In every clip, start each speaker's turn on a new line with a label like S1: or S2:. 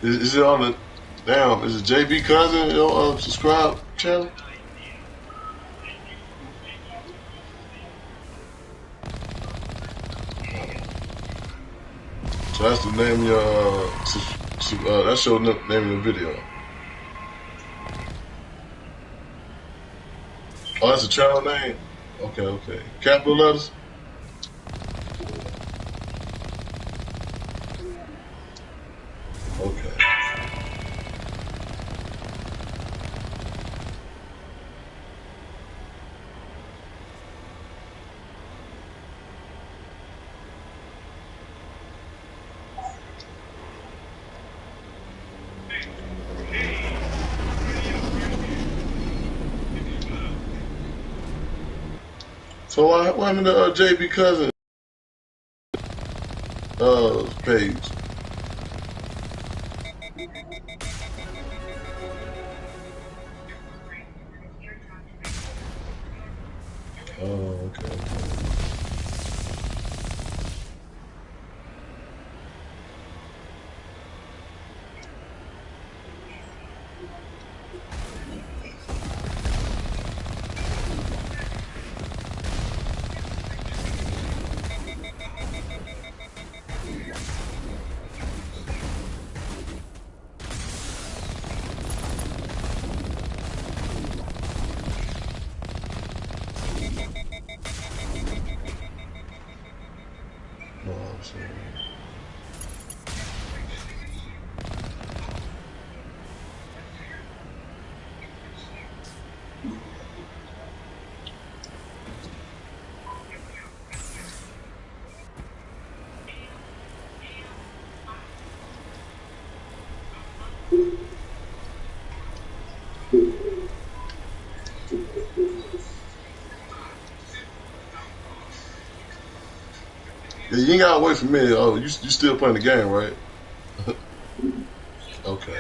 S1: Is it on the damn? Is it JB Cousin your subscribe channel? So that's the name of your that's your name of the video. Oh, that's a channel name. Okay. Capital letters. Okay. So what happened to JB Cousin page? Oh, okay. No, I'm saying. Yeah, you ain't gotta wait for me. Oh, you still playing the game, right? Okay.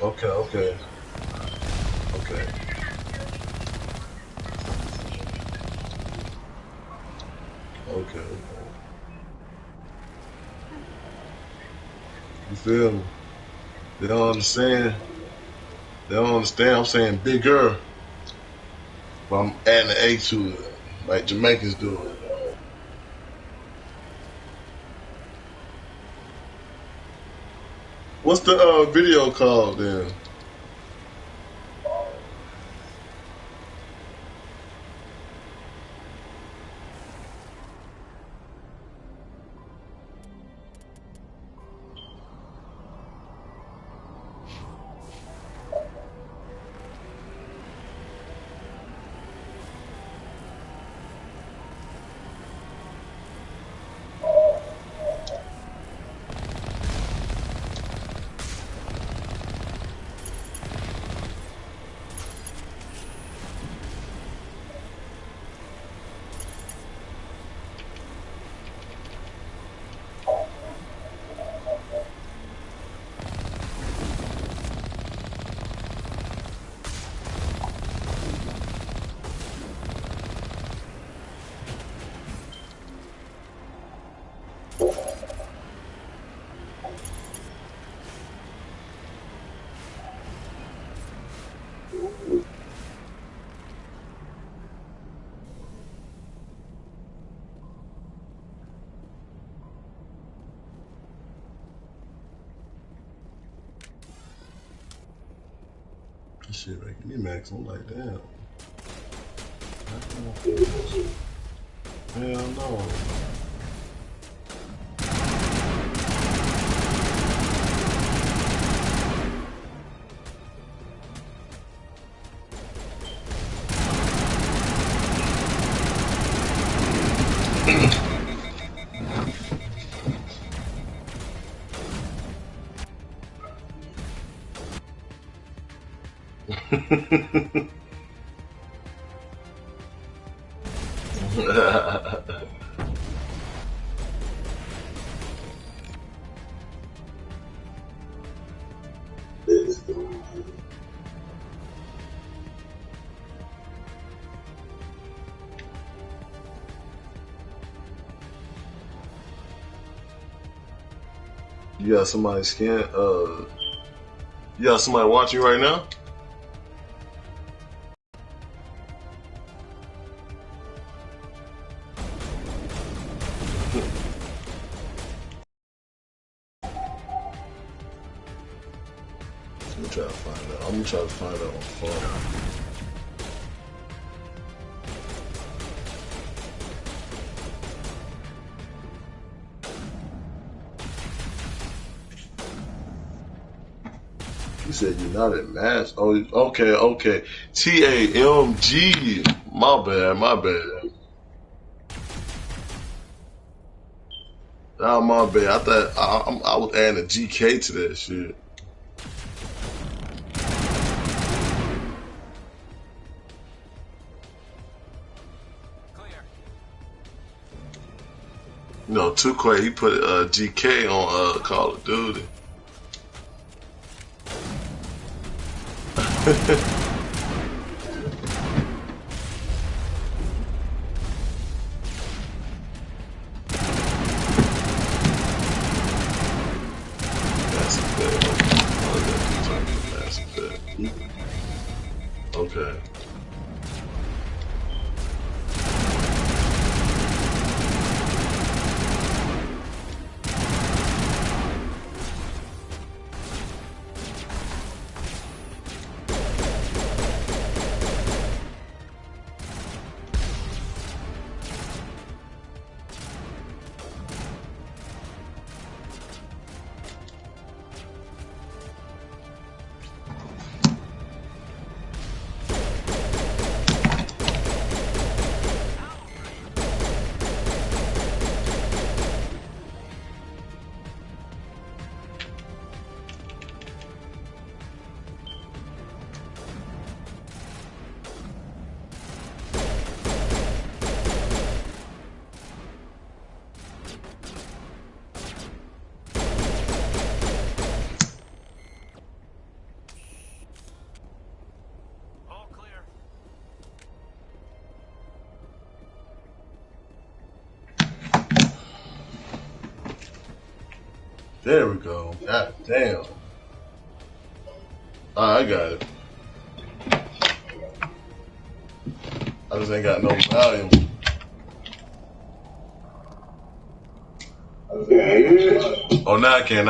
S1: Okay. You feel me? They don't understand. I'm saying bigger, but I'm adding the A to it, like Jamaicans do it. What's the video called then? This shit making me max. I'm like, damn. Hell no. You got somebody scan. You got somebody watching right now. Let me try to find out. I'm gonna try to find out on phone. You said you're not at mass. Oh, okay. TAMG. My bad. Oh, my bad. I thought I was adding a GK to that shit. You know, Tukwe, he put GK on Call of Duty. Okay. There we go. God damn. I got it. I just ain't got no volume. Oh, now I can.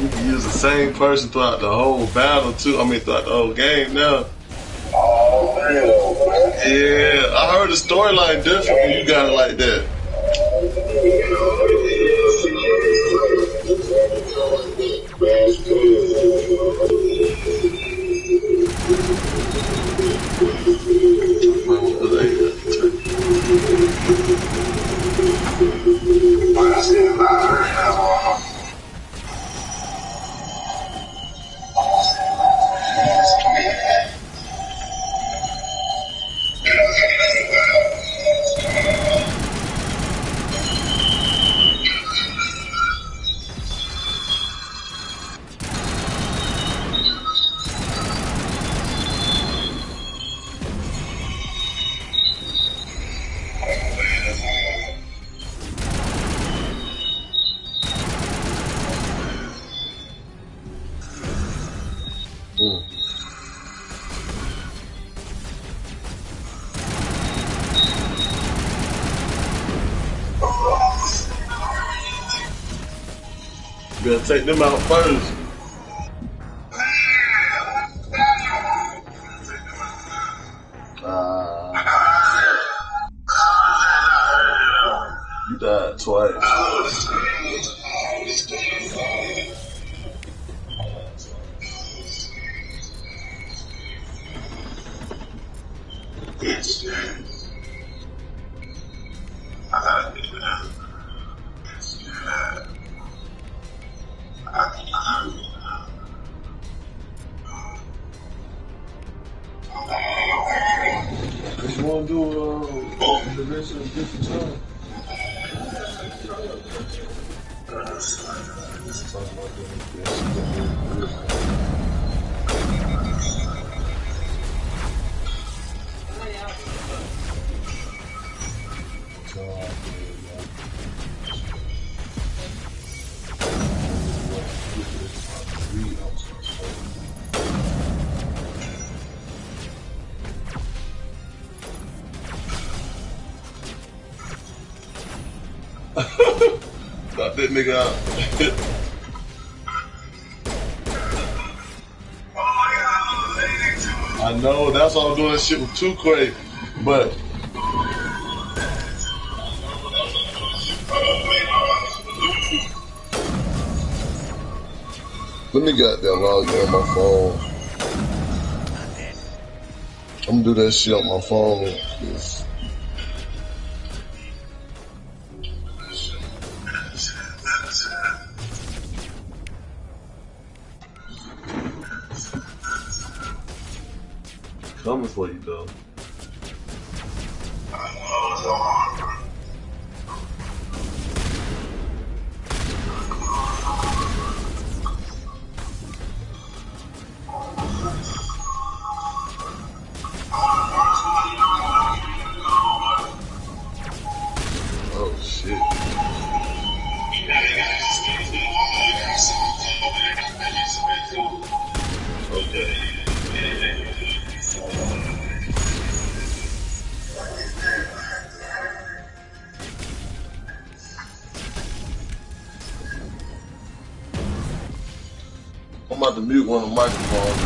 S1: You can use the same person throughout the whole battle too. I mean, throughout the whole game now. Yeah, I heard the storyline different when you got it like that. You gotta take them out first. You died twice. want to do intervention at a different time? Talk about doing this. Got that nigga out. I know, that's why I'm doing this shit with too crazy. But let me goddamn log in on my phone. I'm gonna do that shit on my phone. Coming for you, though. Oh, shit. Okay. I'm about to mute one of the microphones.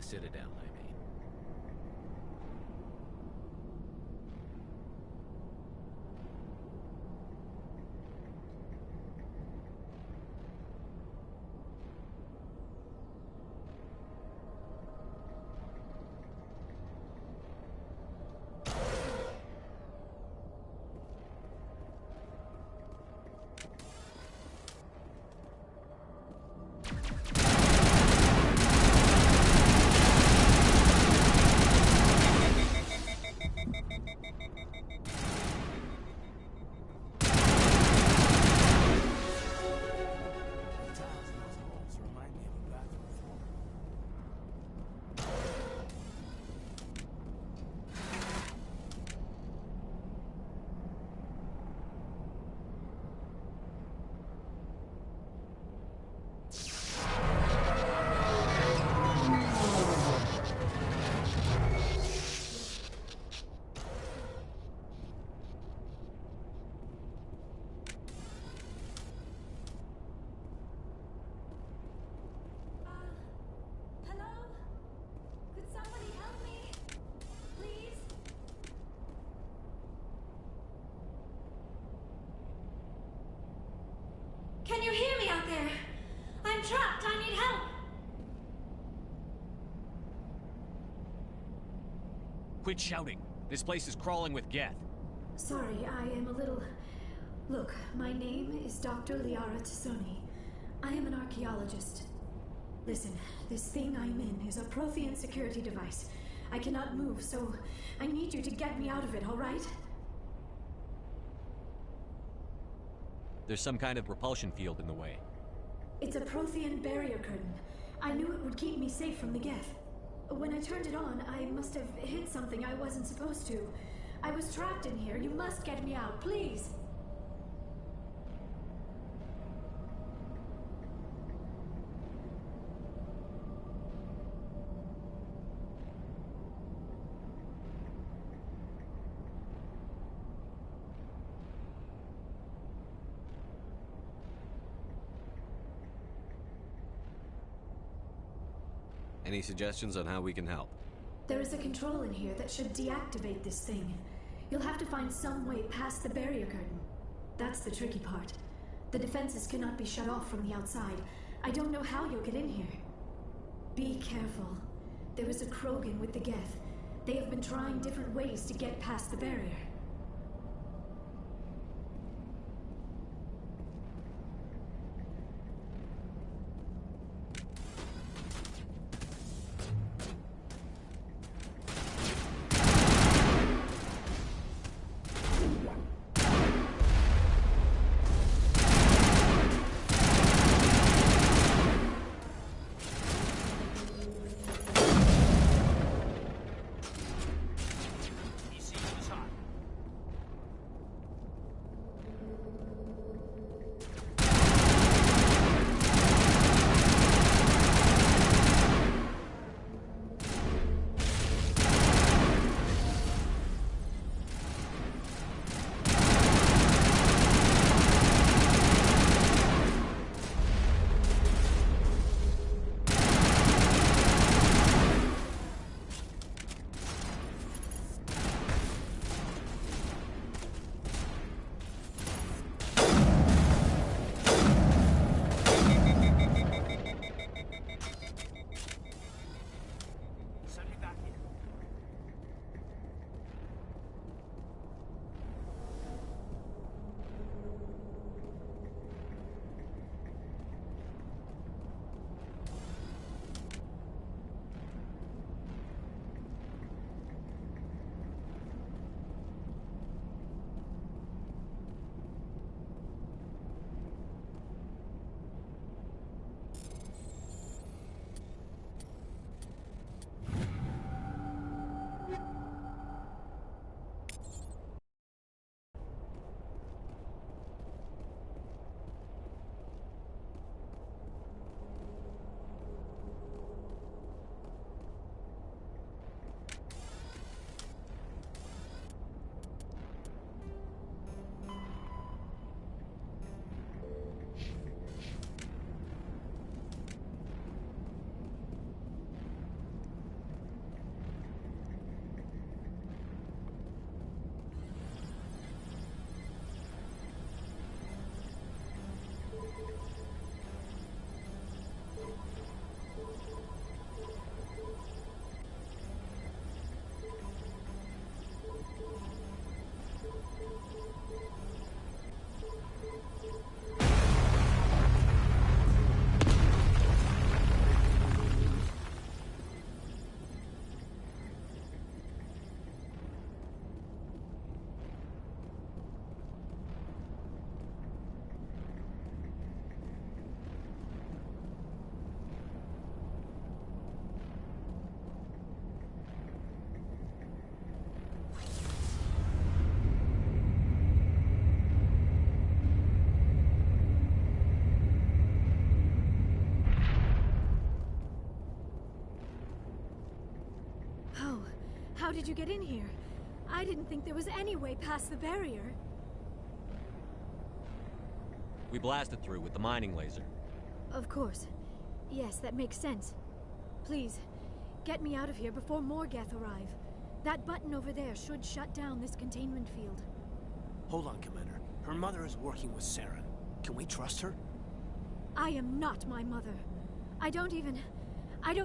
S2: Citadel, I mean.
S3: Can you hear me out there? I'm trapped. I need help.
S2: Quit shouting. This place is crawling with Geth.
S3: Sorry, I am a little... Look, my name is Dr. Liara Tassoni. I am an archaeologist. Listen, this thing I'm in is a Prothean security device. I cannot move, so I need you to get me out of it, all right?
S2: There's some kind of repulsion field in the way.
S3: It's a Prothean barrier curtain. I knew it would keep me safe from the Geth. When I turned it on, I must have hit something I wasn't supposed to. I was trapped in here. You must get me out, please.
S2: Any suggestions on how we can help?
S3: There is a control in here that should deactivate this thing. You'll have to find some way past the barrier curtain. That's the tricky part. The defenses cannot be shut off from the outside. I don't know how you'll get in here. Be careful. There is a Krogan with the Geth. They have been trying different ways to get past the barrier. did you get in here? I didn't think there was any way past the barrier.
S2: We blasted through with the mining laser.
S3: Of course. Yes, that makes sense. Please, get me out of here before more Geth arrive. That button over there should shut down this containment field.
S4: Hold on, Commander. Her mother is working with Saren. Can we trust her?
S3: I am not my mother. I don't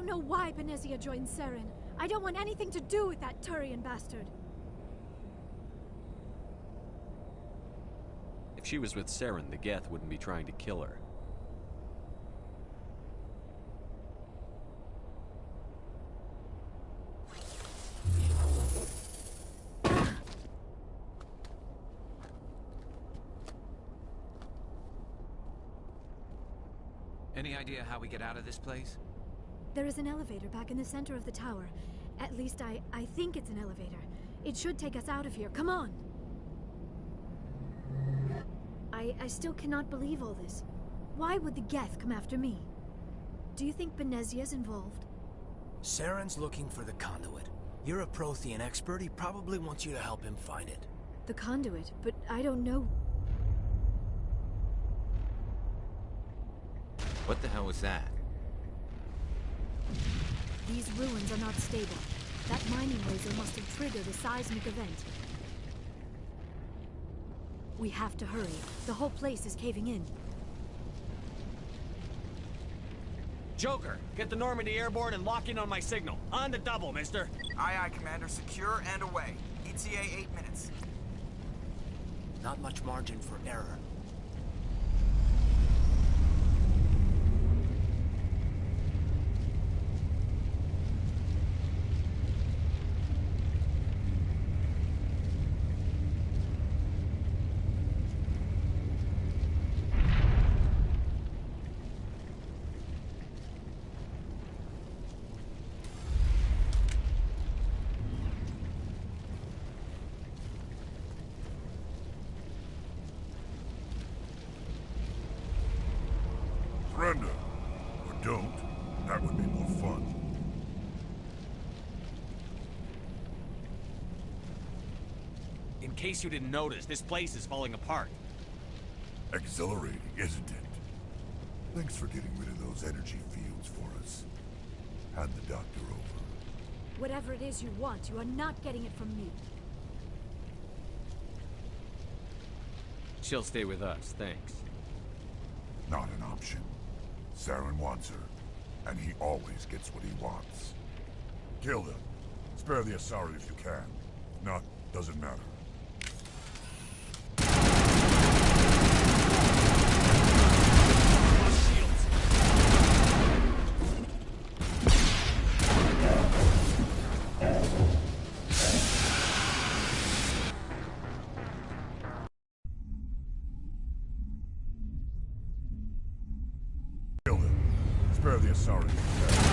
S3: know why Benezia joined Saren. I don't want anything to do with that Turian bastard.
S2: If she was with Saren, the Geth wouldn't be trying to kill her.
S5: Any idea how we get out of this place?
S3: There is an elevator back in the center of the tower. At least I think it's an elevator. It should take us out of here. Come on! I still cannot believe all this. Why would the Geth come after me? Do you think Benezia's involved?
S4: Saren's looking for the conduit. You're a Prothean expert. He probably wants you to help him find it.
S3: The conduit, but I don't know.
S5: What the hell was that?
S3: These ruins are not stable. That mining laser must have triggered a seismic event. We have to hurry. The whole place is caving in.
S2: Joker, get the Normandy airborne and lock in on my signal. On the double, mister.
S6: Aye, aye, Commander. Secure and away. ETA 8 minutes.
S4: Not much margin for error.
S7: Surrender. Or don't. That would be more fun.
S2: In case you didn't notice, this place is falling apart.
S7: Exhilarating, isn't it? Thanks for getting rid of those energy fields for us. Hand the doctor over.
S3: Whatever it is you want, you are not getting it from me.
S2: She'll stay with us, thanks.
S7: Not an option. Saren wants her, and he always gets what he wants. Kill them. Spare the Asari if you can. If not, doesn't matter. Kill them. Spare the Asari if you can.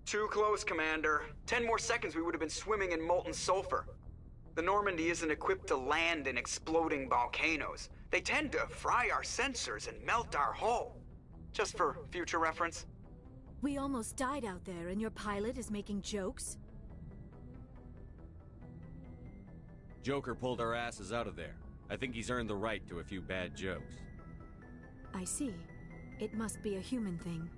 S6: Too close, Commander. 10 more seconds we would have been swimming in molten sulfur. The Normandy isn't equipped to land in exploding volcanoes. They tend to fry our sensors and melt our hull. Just for future reference.
S3: We almost died out there, and your pilot is making jokes?
S2: Joker pulled our asses out of there. I think he's earned the right to a few bad jokes.
S3: I see. It must be a human thing.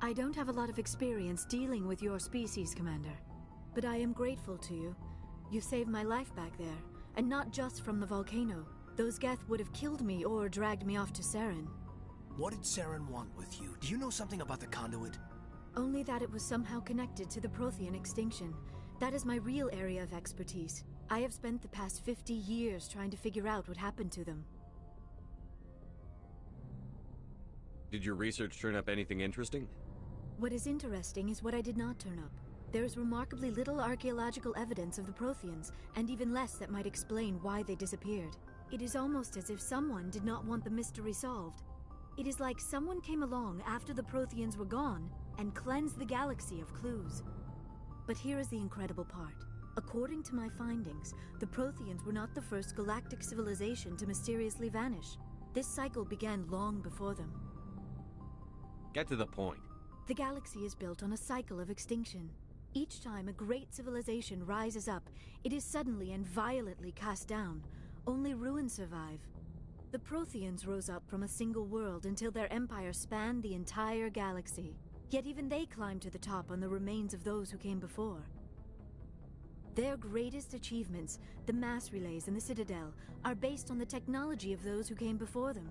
S3: I don't have a lot of experience dealing with your species, Commander. But I am grateful to you. You saved my life back there, and not just from the volcano. Those Geth would have killed me or dragged me off to Saren.
S4: What did Saren want with you? Do you know something about the conduit?
S3: Only that it was somehow connected to the Prothean extinction. That is my real area of expertise. I have spent the past 50 years trying to figure out what happened to them.
S2: Did your research turn up anything interesting?
S3: What is interesting is what I did not turn up. There is remarkably little archaeological evidence of the Protheans, and even less that might explain why they disappeared. It is almost as if someone did not want the mystery solved. It is like someone came along after the Protheans were gone and cleansed the galaxy of clues. But here is the incredible part. According to my findings, the Protheans were not the first galactic civilization to mysteriously vanish. This cycle began long before them.
S2: Get to the point.
S3: The galaxy is built on a cycle of extinction. Each time a great civilization rises up, it is suddenly and violently cast down. Only ruins survive. The Protheans rose up from a single world until their empire spanned the entire galaxy. Yet even they climbed to the top on the remains of those who came before. Their greatest achievements, the mass relays and the Citadel, are based on the technology of those who came before them.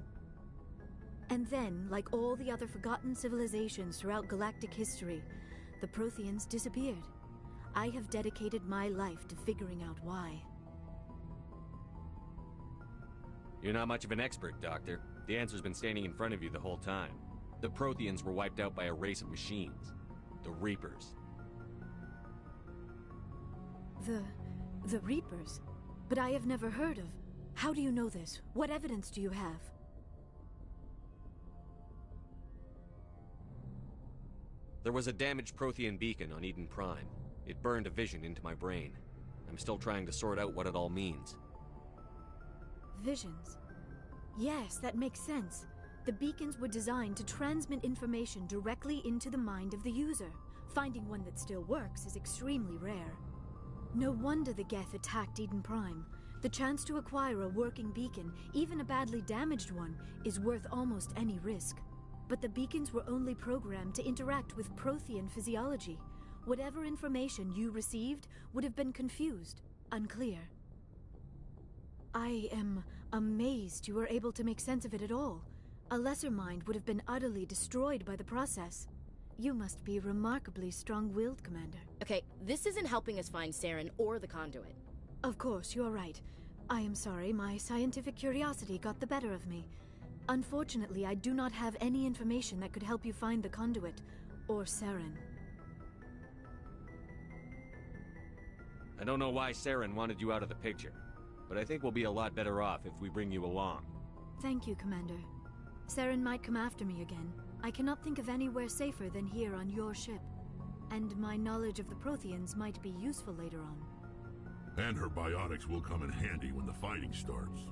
S3: And then, like all the other forgotten civilizations throughout galactic history, the Protheans disappeared. I have dedicated my life to figuring out why.
S2: You're not much of an expert, Doctor. The answer's been standing in front of you the whole time. The Protheans were wiped out by a race of machines. The Reapers.
S3: The Reapers? But I have never heard of... How do you know this? What evidence do you have?
S2: There was a damaged Prothean beacon on Eden Prime. It burned a vision into my brain. I'm still trying to sort out what it all means.
S3: Visions. Yes, that makes sense. The beacons were designed to transmit information directly into the mind of the user. Finding one that still works is extremely rare. No wonder the Geth attacked Eden Prime. The chance to acquire a working beacon, even a badly damaged one, is worth almost any risk. But the beacons were only programmed to interact with Prothean physiology. Whatever information you received would have been confused, unclear. I am amazed you were able to make sense of it at all. A lesser mind would have been utterly destroyed by the process. You must be remarkably strong-willed, Commander.
S8: Okay, this isn't helping us find Saren or the conduit.
S3: Of course, you are right. I am sorry, my scientific curiosity got the better of me. Unfortunately, I do not have any information that could help you find the conduit, or Saren.
S2: I don't know why Saren wanted you out of the picture, but I think we'll be a lot better off if we bring you along.
S3: Thank you, Commander. Saren might come after me again. I cannot think of anywhere safer than here on your ship. And my knowledge of the Protheans might be useful later on.
S7: And her biotics will come in handy when the fighting starts.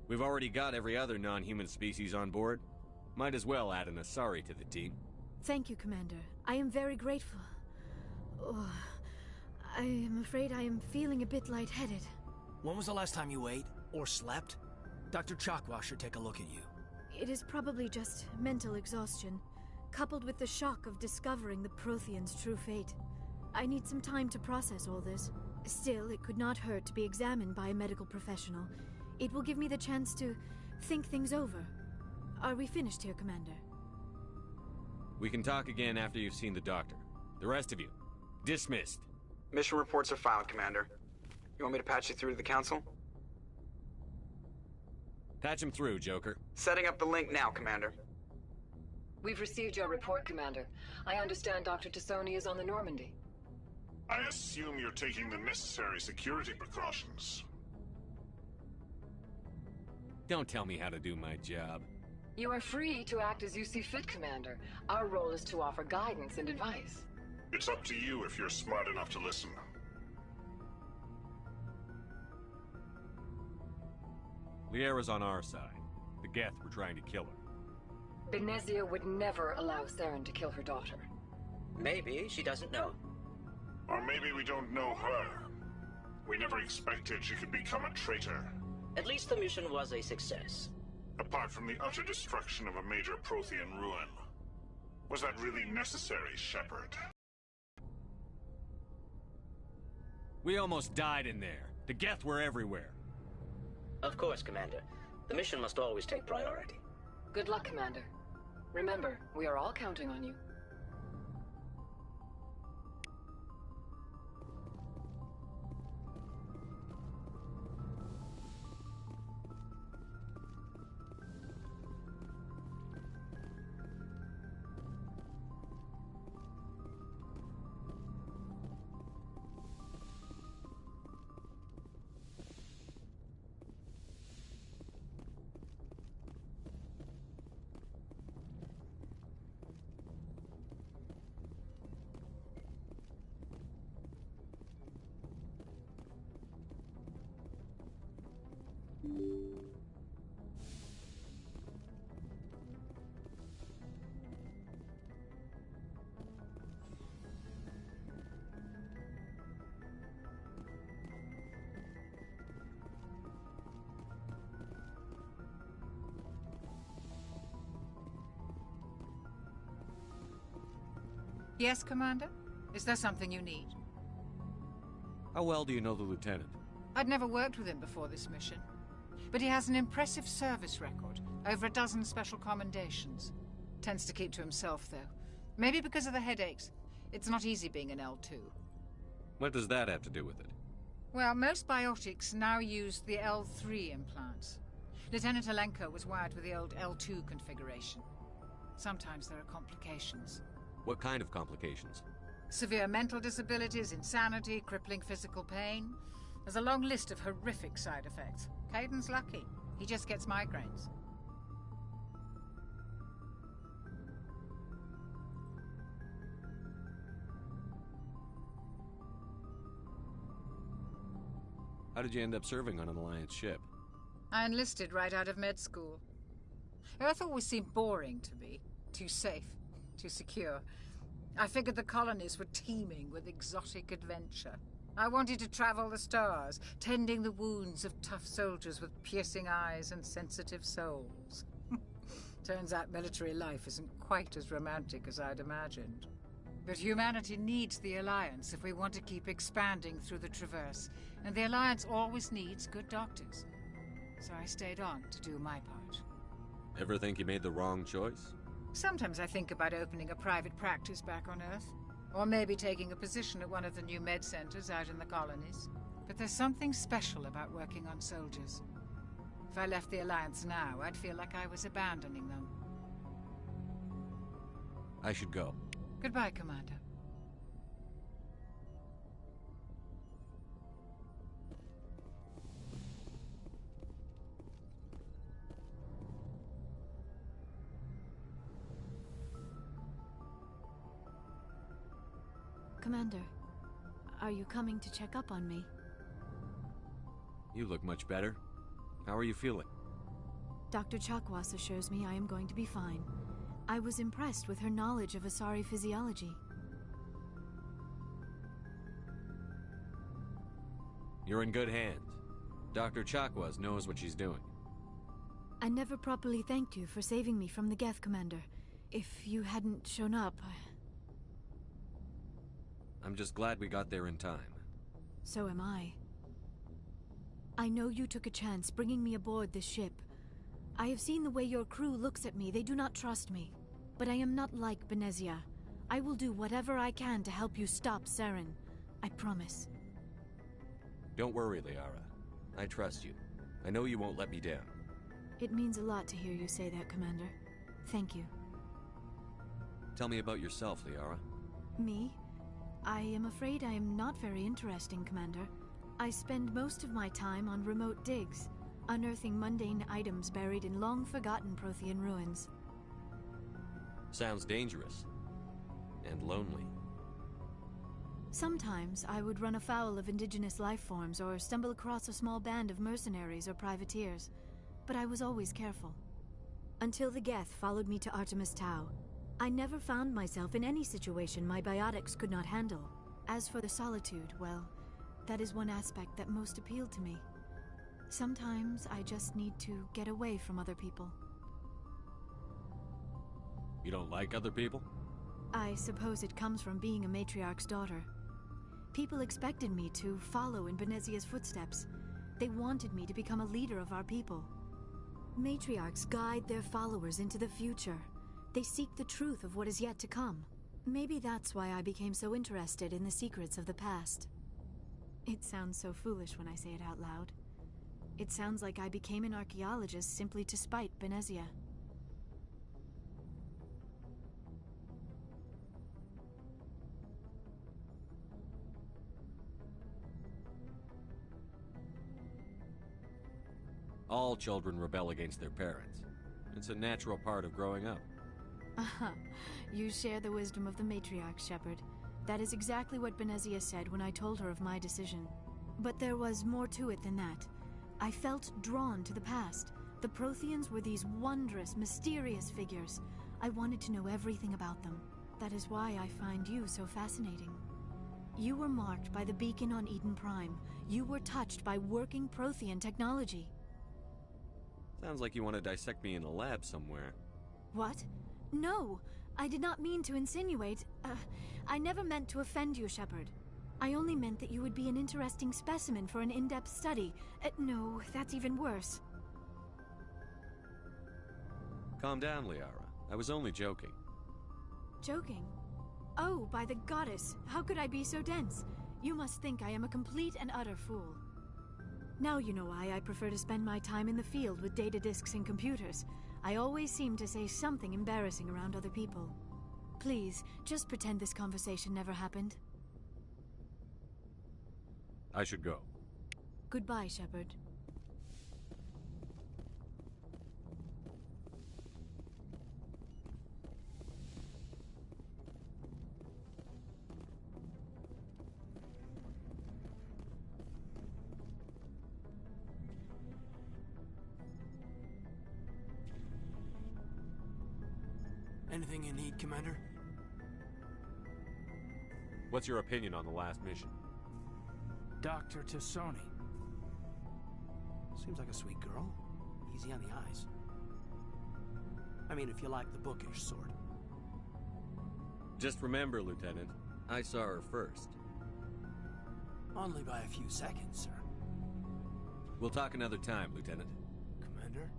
S2: We've already got every other non-human species on board. Might as well add an Asari to the team.
S3: Thank you, Commander. I am very grateful. Oh, I am afraid I am feeling a bit lightheaded.
S4: When was the last time you ate? Or slept? Dr. Chakwa should take a look at you.
S3: It is probably just mental exhaustion, coupled with the shock of discovering the Protheans' true fate. I need some time to process all this. Still, it could not hurt to be examined by a medical professional. It will give me the chance to think things over. Are we finished here, Commander?
S2: We can talk again after you've seen the doctor. The rest of you, dismissed.
S6: Mission reports are filed, Commander. You want me to patch you through to the Council?
S2: Patch him through, Joker.
S6: Setting up the link now, Commander.
S9: We've received your report, Commander. I understand Dr. Tassoni is on the Normandy.
S10: I assume you're taking the necessary security precautions.
S2: Don't tell me how to do my job.
S9: You are free to act as you see fit, Commander. Our role is to offer guidance and advice.
S10: It's up to you if you're smart enough to listen.
S2: Liara's on our side. The Geth were trying to kill her.
S9: Benezia would never allow Saren to kill her daughter.
S11: Maybe she doesn't know.
S10: Or maybe we don't know her. We never expected she could become a traitor.
S11: At least the mission was a success.
S10: Apart from the utter destruction of a major Prothean ruin. Was that really necessary, Shepard?
S2: We almost died in there. The Geth were everywhere.
S11: Of course, Commander. The mission must always take priority.
S9: Good luck, Commander. Remember, we are all counting on you.
S12: Yes, Commander? Is there something you need?
S2: How well do you know the Lieutenant?
S12: I'd never worked with him before this mission. But he has an impressive service record. Over a dozen special commendations. Tends to keep to himself, though. Maybe because of the headaches. It's not easy being an L2.
S2: What does that have to do with it?
S12: Well, most biotics now use the L3 implants. Lieutenant Alenko was wired with the old L2 configuration. Sometimes there are complications.
S2: What kind of complications?
S12: Severe mental disabilities, insanity, crippling physical pain. There's a long list of horrific side effects. Caden's lucky. He just gets migraines.
S2: How did you end up serving on an Alliance ship?
S12: I enlisted right out of med school. Earth always seemed boring to me. Too safe. Too secure. I figured the colonies were teeming with exotic adventure. I wanted to travel the stars, tending the wounds of tough soldiers with piercing eyes and sensitive souls. Turns out military life isn't quite as romantic as I'd imagined. But humanity needs the Alliance if we want to keep expanding through the Traverse, and the Alliance always needs good doctors. So I stayed on to do my part.
S2: Ever think you made the wrong choice?
S12: Sometimes I think about opening a private practice back on Earth. Or maybe taking a position at one of the new med centers out in the colonies. But there's something special about working on soldiers. If I left the Alliance now, I'd feel like I was abandoning them.
S2: I should go.
S12: Goodbye, Commander.
S3: Commander, are you coming to check up on me?
S2: You look much better. How are you feeling?
S3: Dr. Chakwas assures me I am going to be fine. I was impressed with her knowledge of Asari physiology.
S2: You're in good hands. Dr. Chakwas knows what she's doing.
S3: I never properly thanked you for saving me from the Geth, Commander. If you hadn't shown up...
S2: I'm just glad we got there in time.
S3: So am I. I know you took a chance bringing me aboard this ship. I have seen the way your crew looks at me. They do not trust me. But I am not like Benezia. I will do whatever I can to help you stop Saren. I promise.
S2: Don't worry, Liara. I trust you. I know you won't let me down.
S3: It means a lot to hear you say that, Commander. Thank you.
S2: Tell me about yourself, Liara.
S3: Me? I am afraid I am not very interesting, Commander. I spend most of my time on remote digs. unearthing mundane items buried in long-forgotten Prothean ruins.
S2: Sounds dangerous. And lonely.
S3: Sometimes I would run afoul of indigenous life forms or stumble across a small band of mercenaries or privateers, but I was always careful. Until the Geth followed me to Artemis Tau, I never found myself in any situation my biotics could not handle. As for the solitude, well, that is one aspect that most appealed to me. Sometimes I just need to get away from other people.
S2: You don't like other people?
S3: I suppose it comes from being a matriarch's daughter. People expected me to follow in Benezia's footsteps. They wanted me to become a leader of our people. Matriarchs guide their followers into the future. They seek the truth of what is yet to come. Maybe that's why I became so interested in the secrets of the past. It sounds so foolish when I say it out loud. It sounds like I became an archaeologist simply to spite Benezia.
S2: All children rebel against their parents. It's a natural part of growing up.
S3: You share the wisdom of the matriarch, Shepard. That is exactly what Benezia said when I told her of my decision. But there was more to it than that. I felt drawn to the past. The Protheans were these wondrous, mysterious figures. I wanted to know everything about them. That is why I find you so fascinating. You were marked by the beacon on Eden Prime. You were touched by working Prothean technology.
S2: Sounds like you want to dissect me in a lab somewhere.
S3: What? No! I did not mean to insinuate. I never meant to offend you, Shepard. I only meant that you would be an interesting specimen for an in-depth study. No, that's even worse.
S2: Calm down, Liara. I was only joking.
S3: Joking? Oh, by the goddess, how could I be so dense? You must think I am a complete and utter fool. Now you know why I prefer to spend my time in the field with data disks and computers. I always seem to say something embarrassing around other people. Please, just pretend this conversation never happened.
S2: I should go.
S3: Goodbye, Shepard.
S4: Anything you need, Commander?
S2: What's your opinion on the last mission?
S4: Dr. Tassoni. Seems like a sweet girl. Easy on the eyes. I mean, if you like the bookish sort.
S2: Just remember, Lieutenant, I saw her first.
S4: Only by a few seconds, sir.
S2: We'll talk another time, Lieutenant.
S4: Commander?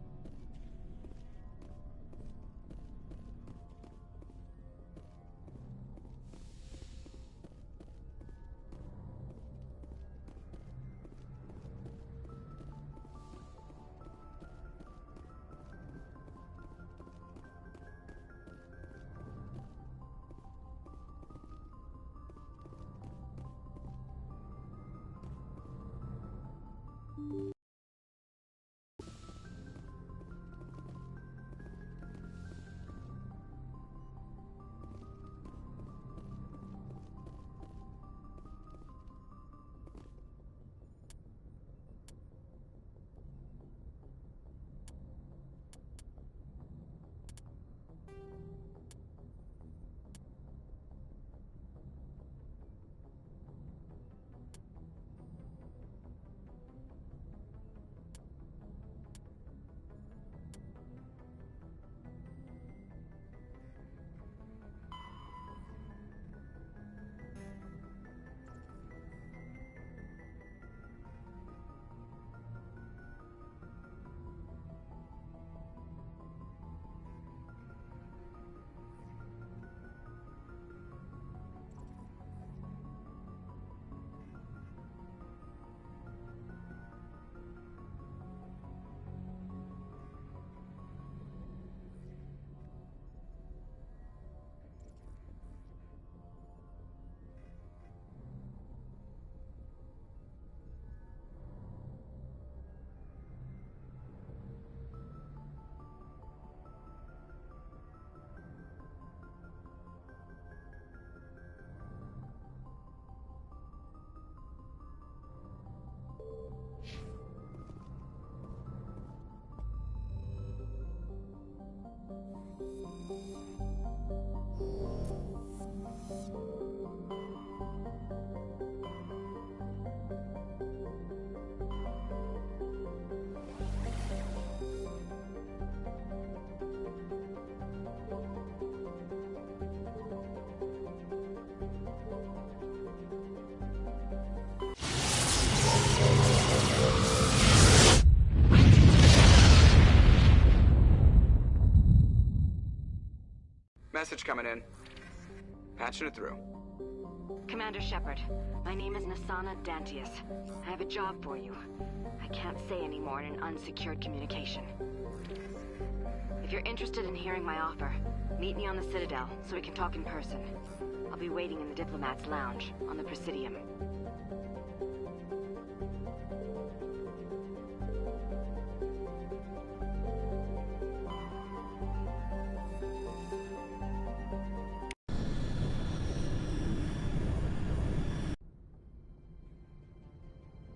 S6: Message coming in. Patching it through.
S13: Commander Shepard, my name is Nasana Dantius. I have a job for you. I can't say any more in an unsecured communication. If you're interested in hearing my offer, meet me on the Citadel so we can talk in person. I'll be waiting in the Diplomat's Lounge on the Presidium.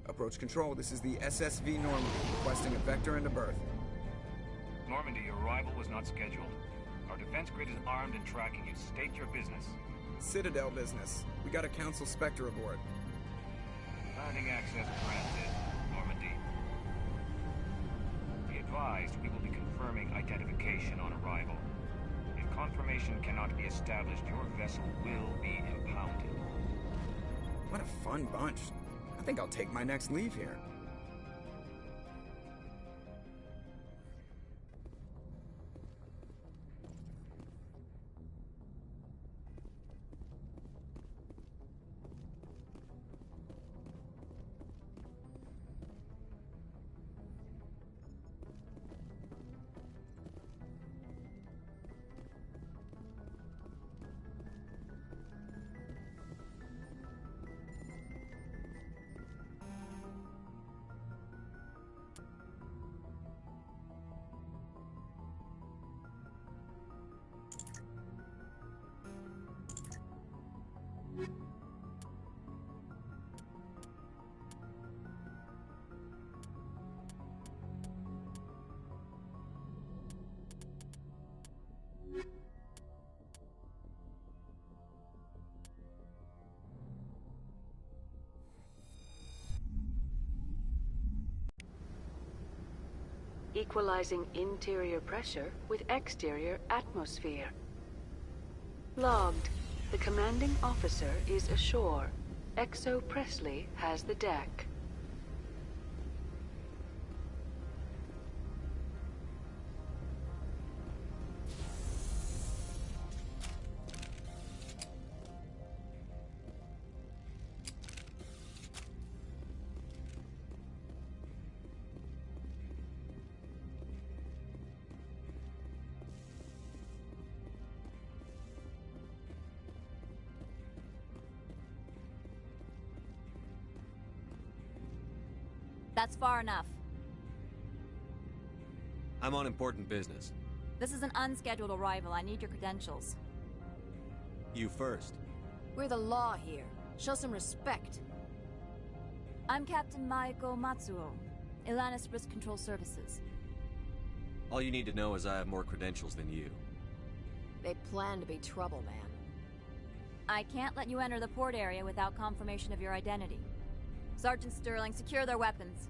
S14: Approach control, this is the SSV Normandy, requesting a vector into berth.
S15: Normandy, your arrival was not scheduled. Our defense grid is armed and tracking you. State your business.
S14: Citadel business. We got a Council Spectre aboard.
S15: Landing access granted, Normandy. Be advised, we will be confirming identification on arrival. If confirmation cannot be established, your vessel will be impounded.
S14: What a fun bunch. I think I'll take my next leave here.
S16: Equalizing interior pressure with exterior atmosphere. Logged. The commanding officer is ashore. Exo Presley has the deck.
S17: That's far enough.
S2: I'm on important business.
S17: This is an unscheduled arrival. I need your credentials.
S2: You first.
S8: We're the law here. Show some respect.
S17: I'm Captain Maiko Matsuo, Ilanis Risk Control Services.
S2: All you need to know is I have more credentials than you.
S8: They plan to be trouble, man.
S17: I can't let you enter the port area without confirmation of your identity. Sergeant Sterling, secure their weapons.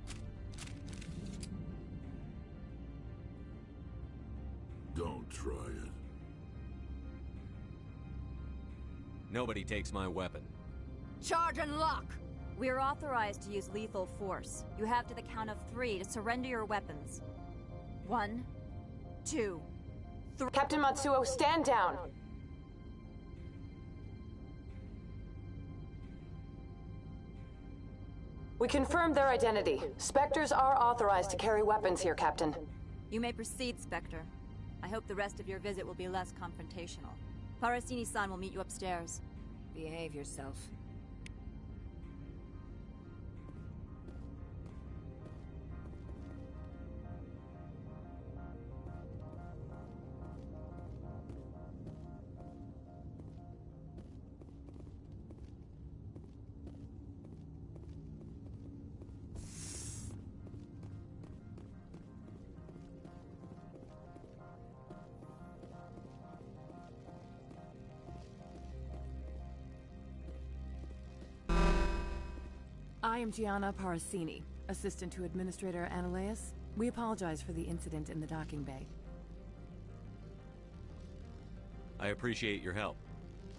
S7: Don't try it.
S2: Nobody takes my weapon.
S8: Charge and lock!
S17: We're authorized to use lethal force. You have to the count of 3 to surrender your weapons. 1, 2, 3.
S9: Captain Matsuo, stand down! We confirmed their identity. Spectres are authorized to carry weapons here, Captain.
S17: You may proceed, Spectre. I hope the rest of your visit will be less confrontational. Parasini-san will meet you upstairs.
S8: Behave yourself.
S18: I am Gianna Parasini, assistant to Administrator Ananias. We apologize for the incident in the docking bay.
S2: I appreciate your help.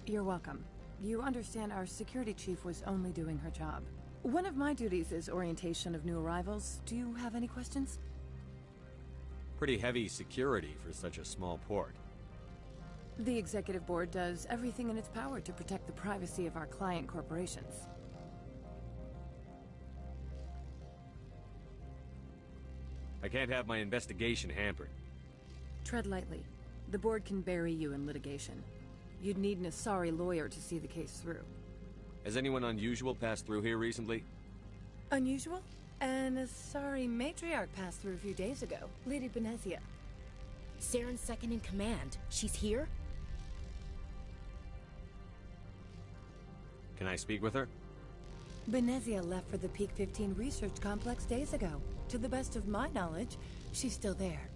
S18: You're welcome. You understand our security chief was only doing her job. One of my duties is orientation of new arrivals. Do you have any questions?
S2: Pretty heavy security for such a small port.
S18: The executive board does everything in its power to protect the privacy of our client corporations.
S2: I can't have my investigation hampered.
S18: Tread lightly. The board can bury you in litigation. You'd need an Asari lawyer to see the case through.
S2: Has anyone unusual passed through here recently?
S18: Unusual? An Asari matriarch passed through a few days ago. Lady Benezia.
S19: Saren's second in command. She's here?
S2: Can I speak with her?
S18: Benezia left for the Peak 15 research complex days ago. To the best of my knowledge, she's still there.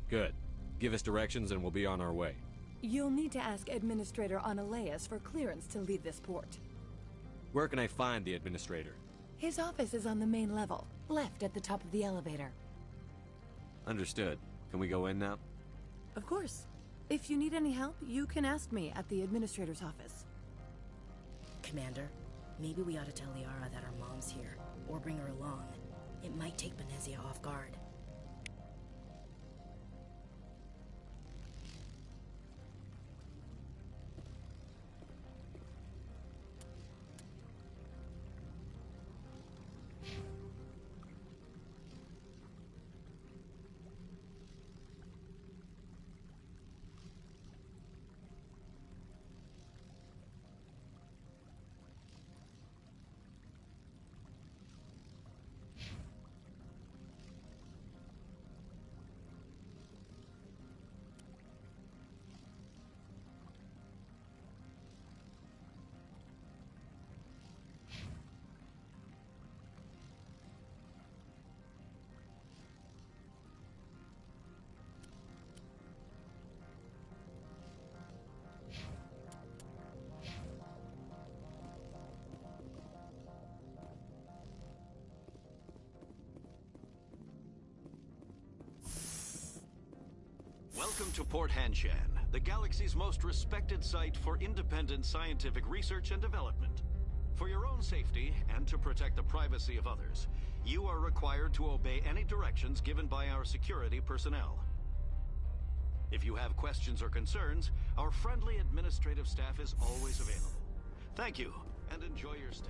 S2: Good. Give us directions and we'll be on our way.
S18: You'll need to ask Administrator Analeas for clearance to leave this port.
S2: Where can I find the Administrator?
S18: His office is on the main level, left at the top of the elevator.
S2: Understood. Can we go in now?
S18: Of course. If you need any help, you can ask me at the Administrator's office.
S19: Commander, maybe we ought to tell Liara that our mom's here, or bring her along. It might take Benezia off guard.
S20: Welcome to Port Hanshan, the galaxy's most respected site for independent scientific research and development. For your own safety and to protect the privacy of others, you are required to obey any directions given by our security personnel. If you have questions or concerns, our friendly administrative staff is always available. Thank you, and enjoy your stay.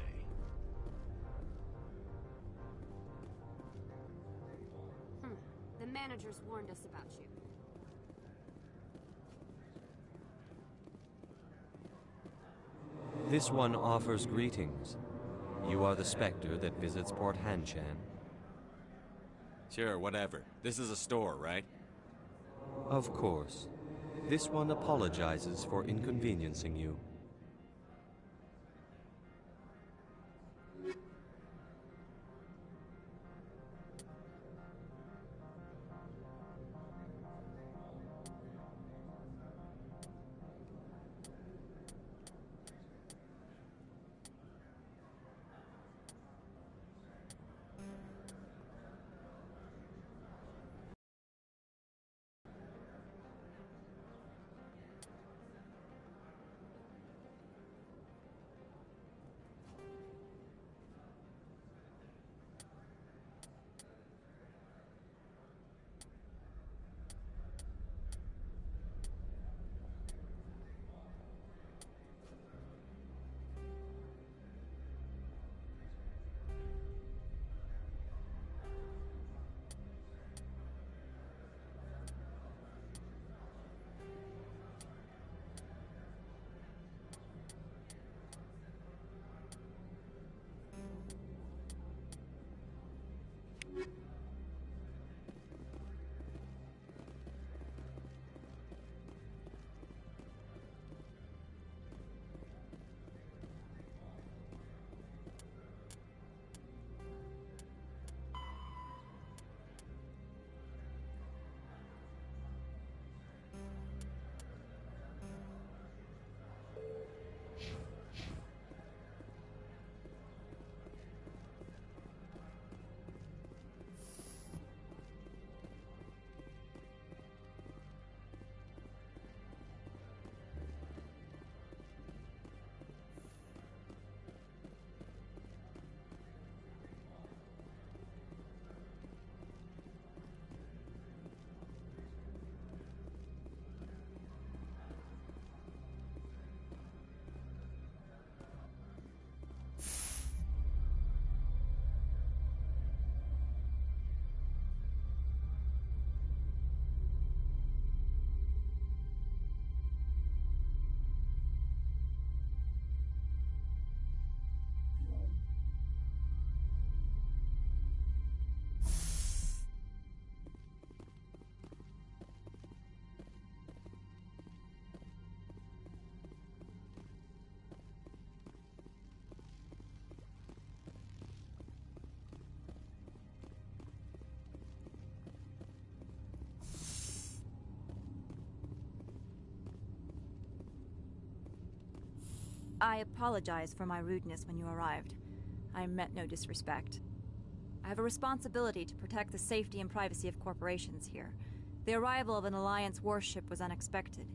S8: The managers warned us about you.
S21: This one offers greetings. You are the Spectre that visits Port Hanshan?
S2: Sure, whatever. This is a store, right?
S21: Of course. This one apologizes for inconveniencing you.
S17: I apologize for my rudeness when you arrived. I meant no disrespect. I have a responsibility to protect the safety and privacy of corporations here. The arrival of an Alliance warship was unexpected.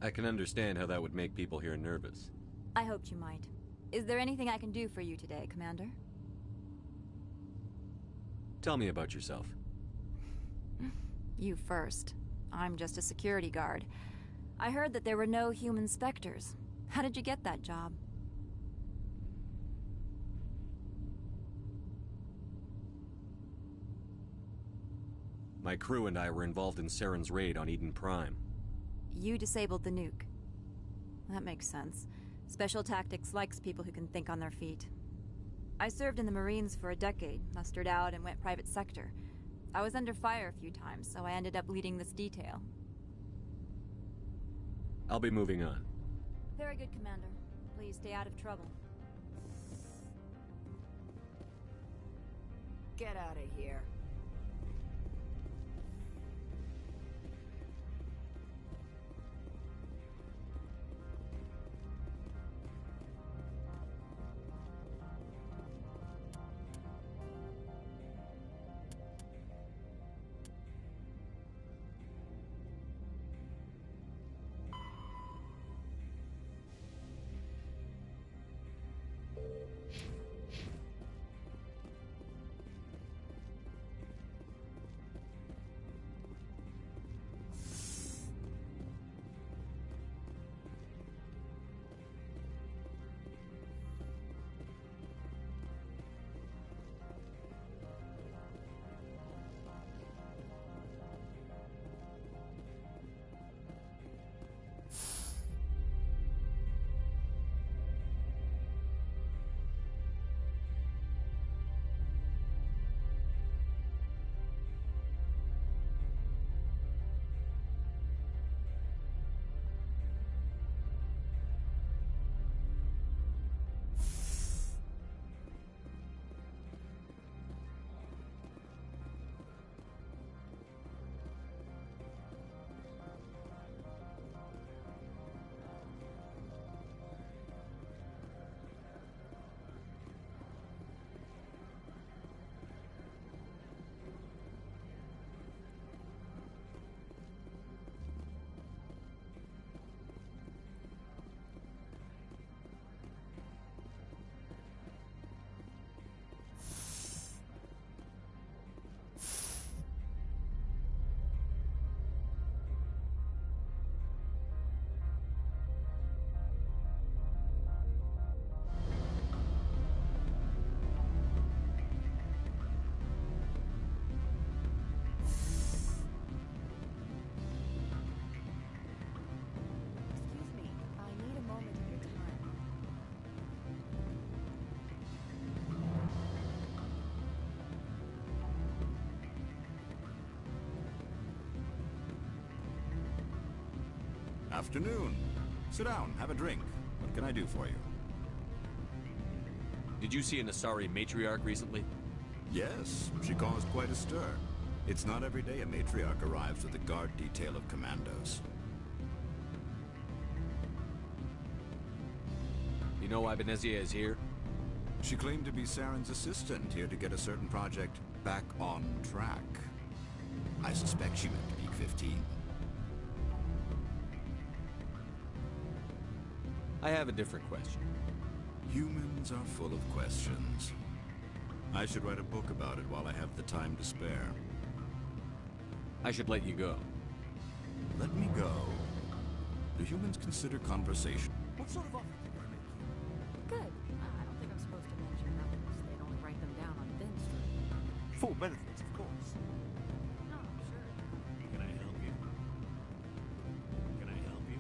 S2: I can understand how that would make people here nervous.
S17: I hoped you might. Is there anything I can do for you today, Commander?
S2: Tell me about yourself.
S17: You first. I'm just a security guard. I heard that there were no human specters. How did you get that job?
S2: My crew and I were involved in Saren's raid on Eden Prime.
S17: You disabled the nuke. That makes sense. Special Tactics likes people who can think on their feet. I served in the Marines for a decade, mustered out, and went private sector. I was under fire a few times, so I ended up leading this detail.
S2: I'll be moving on.
S17: Very good, Commander. Please stay out of trouble.
S18: Get out of here.
S1: Afternoon. Sit down, have a drink. What can I do for you?
S2: Did you see an Asari matriarch recently?
S1: Yes, she caused quite a stir. It's not every day a matriarch arrives with a guard detail of commandos.
S2: You know why Benezia is here?
S1: She claimed to be Saren's assistant, here to get a certain project back on track. I suspect she meant to peak 15.
S2: I have a different question.
S1: Humans are full of questions. I should write a book about it while I have the time to spare.
S2: I should let you go.
S1: Let me go? Do humans consider conversation?
S18: What sort of offer did they make you? Good. I don't think I'm supposed to mention numbers. They'd only write them down on Ben's street.
S22: Full benefits, of course.
S18: No, sure.
S22: Can I help you? Can I help you?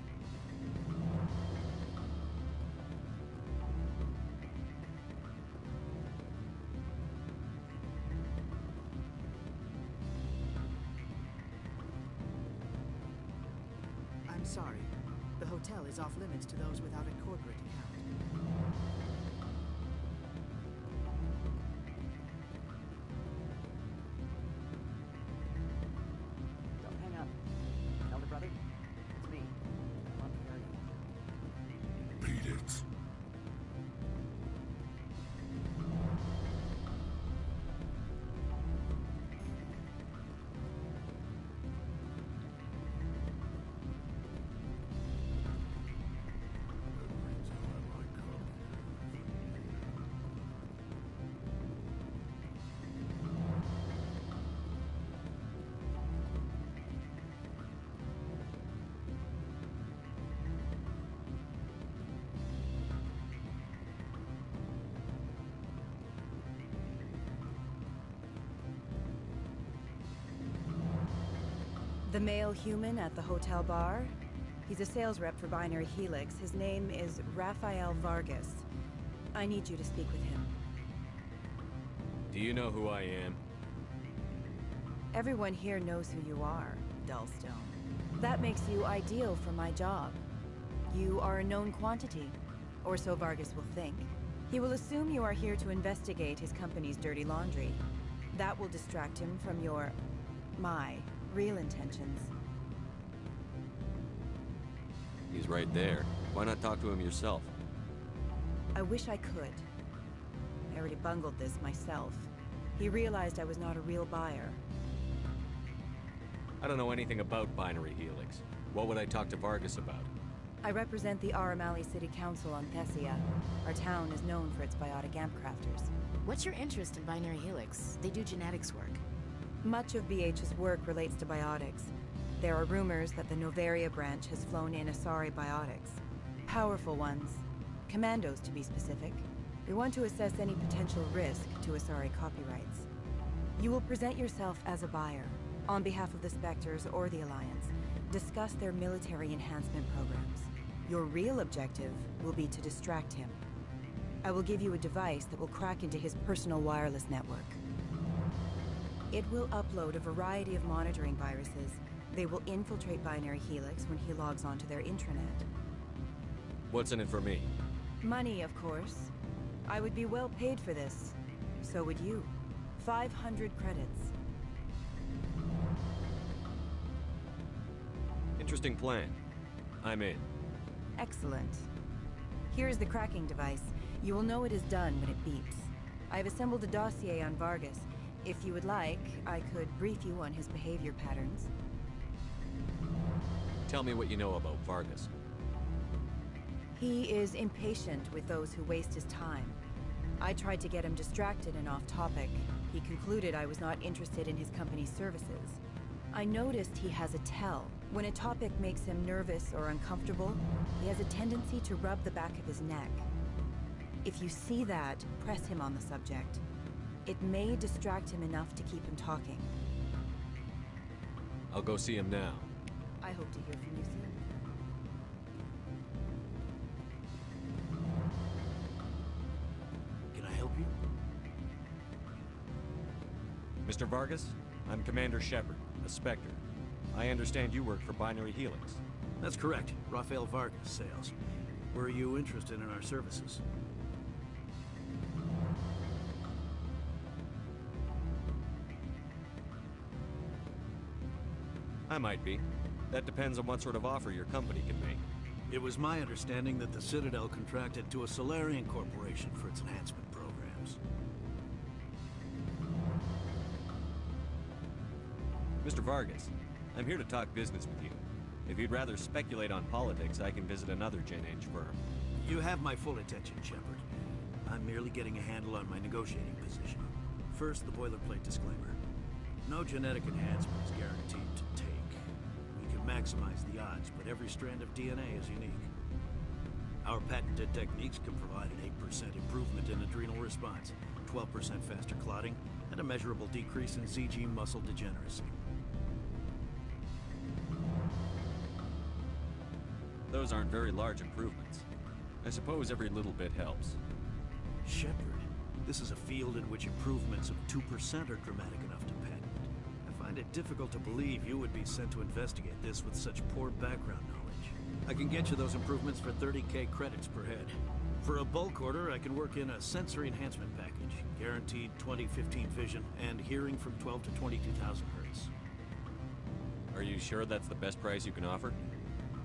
S23: I'm sorry. The hotel is off limits to those without a corporate account.
S24: Don't hang up. Elder brother, it's me. I'm on
S18: The male human at the hotel bar? He's a sales rep for Binary Helix. His name is Rafael Vargas. I need you to speak with him.
S2: Do you know who I am?
S18: Everyone here knows who you are, Dullstone. That makes you ideal for my job. You are a known quantity, or so Vargas will think. He will assume you are here to investigate his company's dirty laundry. That will distract him from my real intentions.
S2: He's right there. Why not talk to him yourself?
S18: I wish I could. I already bungled this myself. He realized I was not a real buyer.
S2: I don't know anything about Binary Helix. What would I talk to Vargas about?
S18: I represent the Aramali City Council on Thessia. Our town is known for its biotic amp crafters.
S19: What's your interest in Binary Helix? They do genetics work.
S18: Much of BH's work relates to biotics. There are rumors that the Noveria branch has flown in Asari biotics. Powerful ones. Commandos, to be specific. We want to assess any potential risk to Asari copyrights. You will present yourself as a buyer, on behalf of the Spectres or the Alliance. Discuss their military enhancement programs. Your real objective will be to distract him. I will give you a device that will crack into his personal wireless network. It will upload a variety of monitoring viruses. They will infiltrate Binary Helix when he logs onto their intranet.
S2: What's in it for me?
S18: Money, of course. I would be well paid for this. So would you. 500 credits.
S2: Interesting plan. I'm in.
S18: Excellent. Here is the cracking device. You will know it is done when it beeps. I have assembled a dossier on Vargas. If you would like, I could brief you on his behavior patterns.
S2: Tell me what you know about Vargas.
S18: He is impatient with those who waste his time. I tried to get him distracted and off topic. He concluded I was not interested in his company's services. I noticed he has a tell. When a topic makes him nervous or uncomfortable, he has a tendency to rub the back of his neck. If you see that, press him on the subject. It may distract him enough to keep him talking.
S2: I'll go see him now.
S18: I hope to hear from you soon.
S5: Can I help you?
S2: Mr. Vargas, I'm Commander Shepard, a Spectre. I understand you work for Binary Helix.
S5: That's correct. Rafael Vargas, sales. Were you interested in our services?
S2: I might be. That depends on what sort of offer your company can make.
S5: It was my understanding that the Citadel contracted to a Solarian corporation for its enhancement programs.
S2: Mr. Vargas, I'm here to talk business with you. If you'd rather speculate on politics, I can visit another Gen Eng firm.
S5: You have my full attention, Shepard. I'm merely getting a handle on my negotiating position. First, the boilerplate disclaimer. No genetic enhancement is guaranteed to take. We can maximize the odds, but every strand of DNA is unique. Our patented techniques can provide an 8% improvement in adrenal response, 12% faster clotting, and a measurable decrease in CG muscle degeneracy.
S2: Those aren't very large improvements. I suppose every little bit helps.
S5: Shepard, this is a field in which improvements of 2% are dramatic enough to patent. I find it difficult to believe you would be sent to investigate this with such poor background knowledge. I can get you those improvements for 30k credits per head. For a bulk order, I can work in a sensory enhancement package, guaranteed 20/15 vision, and hearing from 12 to 22,000 hertz.
S2: Are you sure that's the best price you can offer?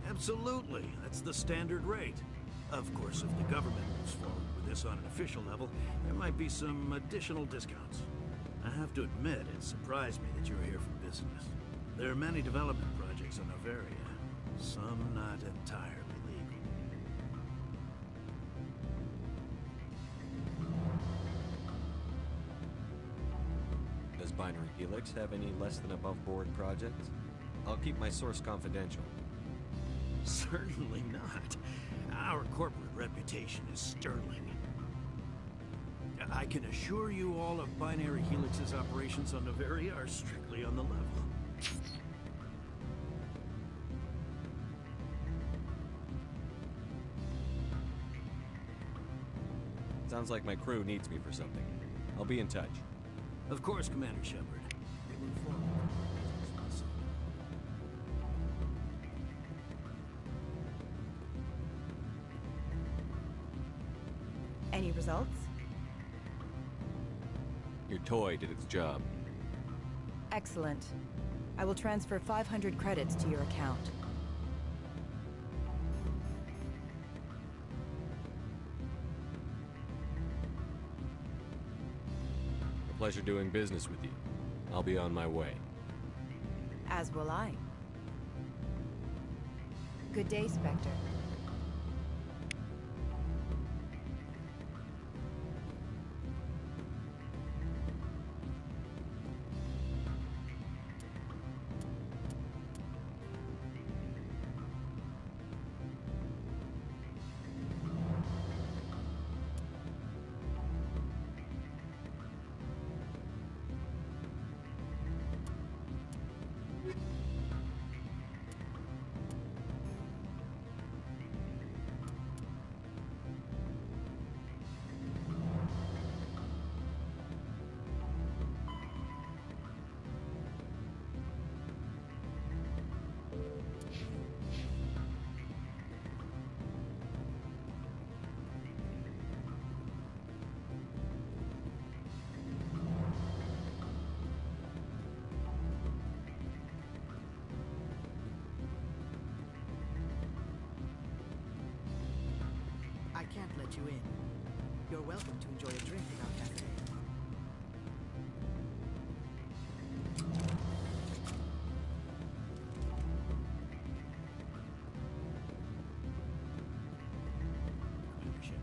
S5: Absolutely. That's the standard rate. Of course, if the government moves forward with this on an official level, there might be some additional discounts. I have to admit, it surprised me that you're here for business. There are many development projects on Noveria, some not entirely legal.
S2: Does Binary Helix have any less than above board projects? I'll keep my source confidential.
S5: Certainly not. Our corporate reputation is sterling. I can assure you all of Binary Helix's operations on Noveria are strictly on the level.
S2: Sounds like my crew needs me for something. I'll be in touch.
S5: Of course, Commander Shepard. We look forward to doing business with you.
S18: Any results?
S2: Your toy did its job.
S18: Excellent. I will transfer 500 credits to your account.
S2: A pleasure doing business with you. I'll be on my way.
S18: As will I. Good day, Spectre.
S23: I can't let you in. You're welcome to enjoy a drink in our cafe.
S5: Commander Shepard.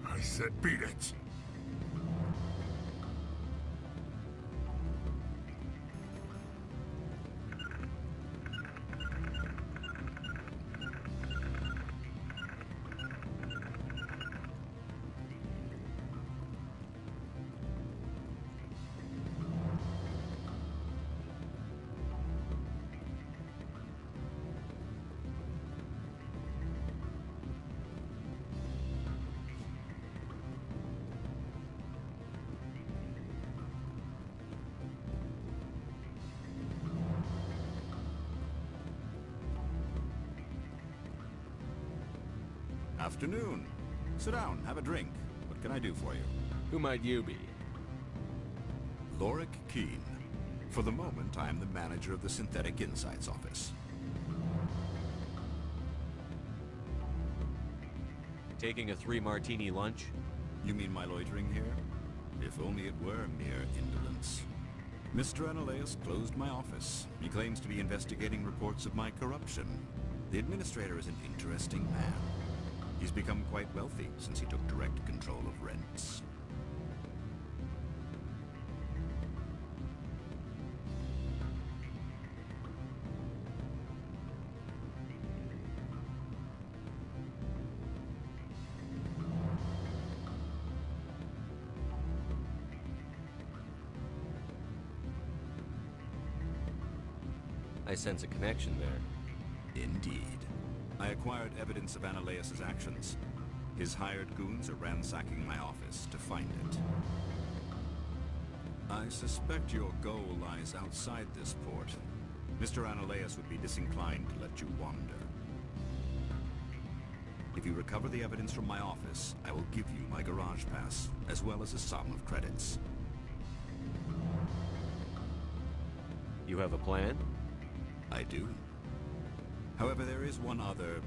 S7: I said beat it!
S1: Afternoon. Sit down, have a drink. What can I do for you?
S2: Who might you be?
S1: Lorik Keene. For the moment, I am the manager of the Synthetic Insights Office.
S2: Taking a 3-martini lunch?
S1: You mean my loitering here? If only it were mere indolence. Mr. Analaeus closed my office. He claims to be investigating reports of my corruption. The administrator is an interesting man. He's become quite wealthy since he took direct control of rents.
S2: I sense a connection there.
S1: Indeed. I acquired evidence of Analaeus' actions. His hired goons are ransacking my office to find it. I suspect your goal lies outside this port. Mr. Analaeus would be disinclined to let you wander. If you recover the evidence from my office, I will give you my garage pass, as well as a sum of credits.
S2: You have a plan?
S1: I do. However, there is one other...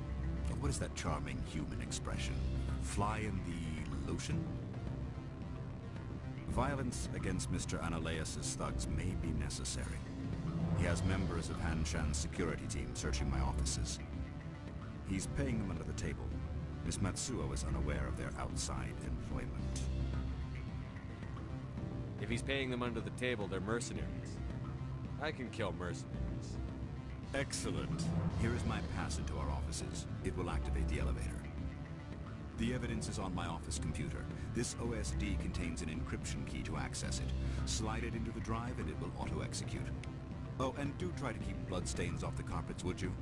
S1: What is that charming human expression? Fly in the lotion? Violence against Mr. Analaeus' thugs may be necessary. He has members of Han Shan's security team searching my offices. He's paying them under the table. Miss Matsuo is unaware of their outside employment.
S2: If he's paying them under the table, they're mercenaries. I can kill mercenaries.
S1: Excellent. Here is my pass into our offices. It will activate the elevator. The evidence is on my office computer. This OSD contains an encryption key to access it. Slide it into the drive and it will auto-execute. Oh, and do try to keep bloodstains off the carpets, would you?